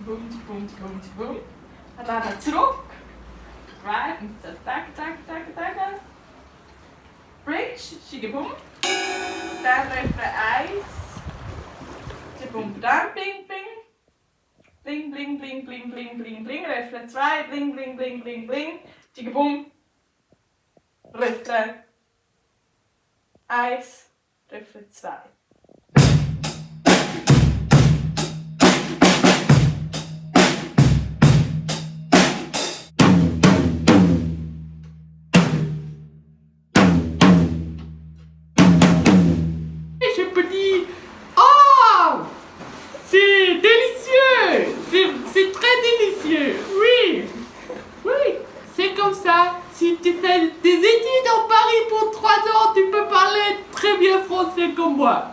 boom, tiki boom, tiki boom, tiki boom. Und dann zurück. Right, und so, tack, tack, tack, tack. Bridge, shigi boom. Dann Refrain 1. Tiki boom, dann bing, bing. Bling, bling, bling, bling, bling, bling, bling. Refrain 2, bling, bling, bling, bling, bling. Tiki boom. Refrain 1, Refrain 2. Je peux dire, oh, c'est délicieux, c'est très délicieux, oui, oui, c'est comme ça. Si tu fais des études en Paris pour 3 ans, tu peux parler très bien français comme moi.